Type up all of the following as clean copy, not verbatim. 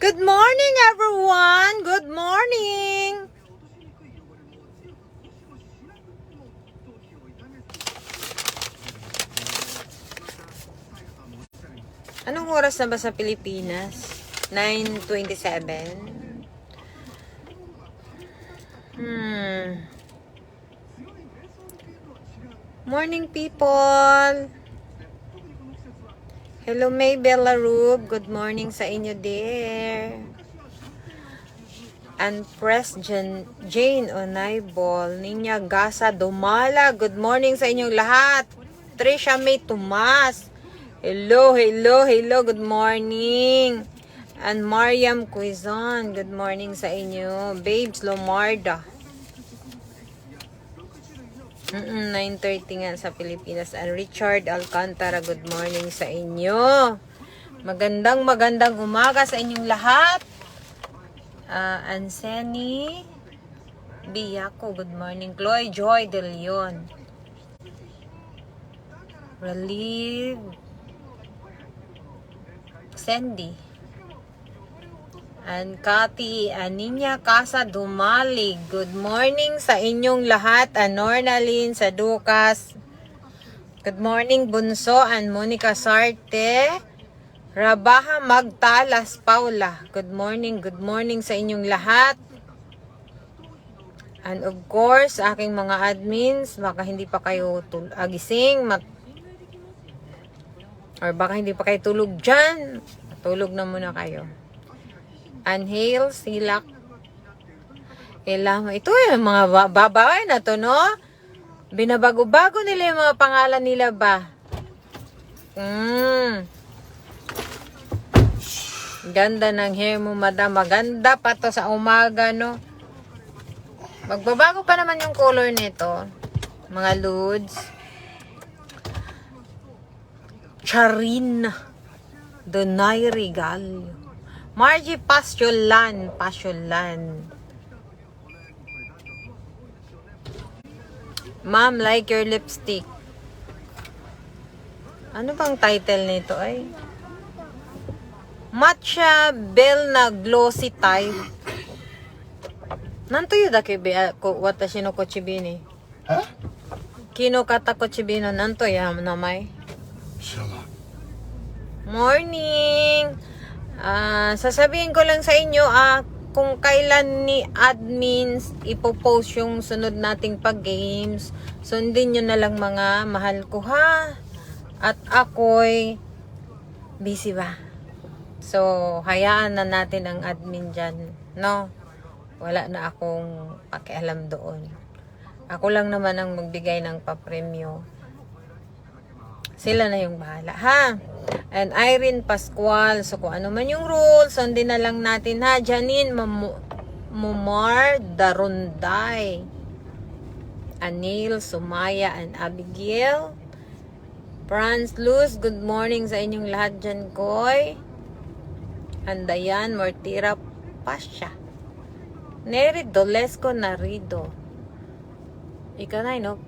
Good morning, everyone! Good morning! Anong oras na ba sa Pilipinas? 9:27? Morning, people! Hello, May Belarub. Good morning sa inyo, dear. And Press Jane Onaybol. Ninya Gasa Dumala. Good morning sa inyong lahat. Trisha May Tomas. Hello, hello, hello. Good morning. And Mariam Quizon. Good morning sa inyo. Babes Lomarda. 9:30 nga sa Pilipinas. And Richard Alcantara, good morning sa inyo. Magandang umaga sa inyong lahat. Anseni Biyako, good morning. Chloe Joy De Leon. Relieve Sandy. And Cathy Aninya Casa Dumalig. Good morning sa inyong lahat. Nornalyn Sadukas. Good morning Bunso and Monica Sarte. Rabaha Magtalas Paula. Good morning sa inyong lahat. And of course, aking mga admins, baka hindi pa kayo gising, or baka hindi pa kayo tulog dyan. Tulog na muna kayo. Anhale Silak. Ito yung mga babae na to, no? Binabago-bago nila yung mga pangalan nila ba? Ganda ng hair mo, madam. Maganda pa to sa umaga, no? Magbabago pa naman yung color nito. Mga loads. Charin Donay Regal. Margie Pasyolan. Ma'am, like your lipstick. Ano bang title nito ay? Matcha Bell na glossy type. Nanto yu dake watashi no kochibini. Ha? Kino kata kochibino nanto ya namay? Shala. Morning! Sasabihin ko lang sa inyo kung kailan ni admins ipopost yung sunod nating pag-games. Sundin nyo na lang mga mahal ko, ha? At ako'y busy ba? So, hayaan na natin ang admin dyan, no? Wala na akong pakialam doon. Ako lang naman ang magbigay ng papremyo. Sila na yung bahala, ha? And Irene Pascual. So, kung ano man yung rules, sundin na lang natin, ha? Janine Mumar Darunday. Anil, Sumaya, and Abigail. Franz Luz, good morning sa inyong lahat dyan, Koy. And Dayan Mortira Pasha. Neri Dolesco Narido. Ika na, no?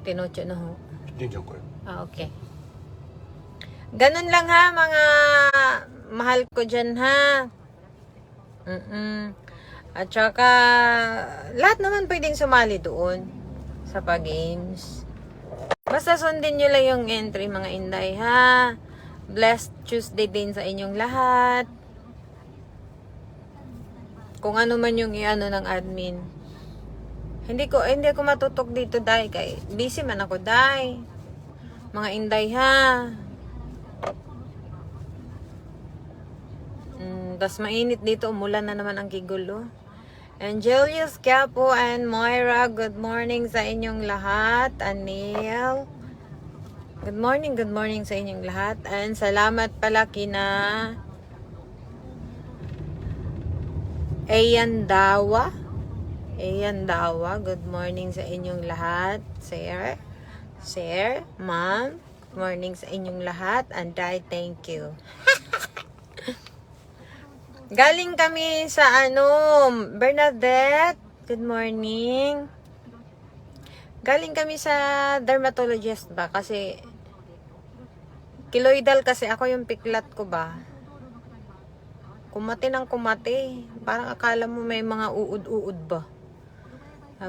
Tinocho na ho. Okay. Ganun lang, ha, mga mahal ko dyan, ha. At saka, lahat naman pwedeng sumali doon sa pag-games. Basta sundin nyo lang yung entry, mga inday, ha. Blessed Tuesday din sa inyong lahat. Kung ano man yung iano ng admin. Hindi ko matutok dito, dai, kay busy man ako, dai. Mga inday, ha. Tas mainit dito, umulan na naman ang kigulo. And Julius Capo and Moira, good morning sa inyong lahat. Anil, good morning sa inyong lahat. And salamat pala kina Ayan Dawa, good morning sa inyong lahat, sir. Sir, ma'am, good morning sa inyong lahat. And I thank you. Galing kami sa Bernadette. Good morning. Galing kami sa dermatologist ba? Kasi, keloidal kasi ako yung piklat ko ba? Kumati ng kumati. Parang akala mo may mga uod-uod ba?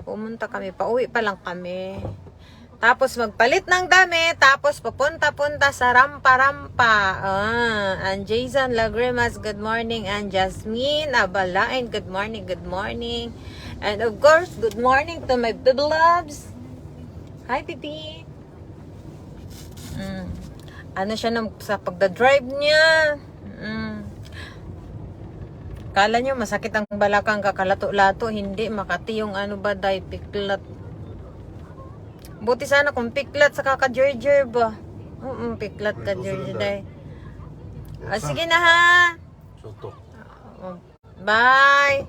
Pumunta kami. Pauwi pa lang kami. Tapos magpalit ng damit. Tapos papunta-punta sa rampa-rampa. And Jason Lagrimas, good morning. And Jasmine Abalain, good morning, good morning. And of course, good morning to my bibloves. Hi, Pipi. Ano siya sa pagdadrive niya? Kala nyo masakit ang balakang kakalato-lato. Hindi, Makati yung piklat. Buti sana kung piklat sa kaka-jerjer ba? Piklat ka jerjer day. Sige na ha. Bye.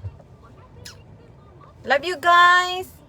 Love you guys.